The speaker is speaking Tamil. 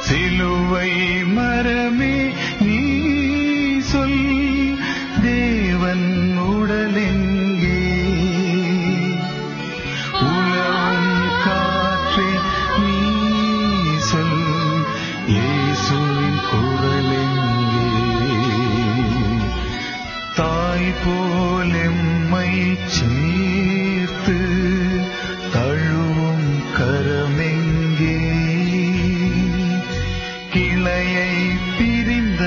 சிலுவை மரமே நீ சொல், தேவன் உடலெங்கே? உலவும் காற்றே நீ சொல், இயேசுவின் குரலெங்கே? தாய் போல் எம்மை சேர்த்து தழுவும் கரமெங்கே? கிளையை பிரிந்த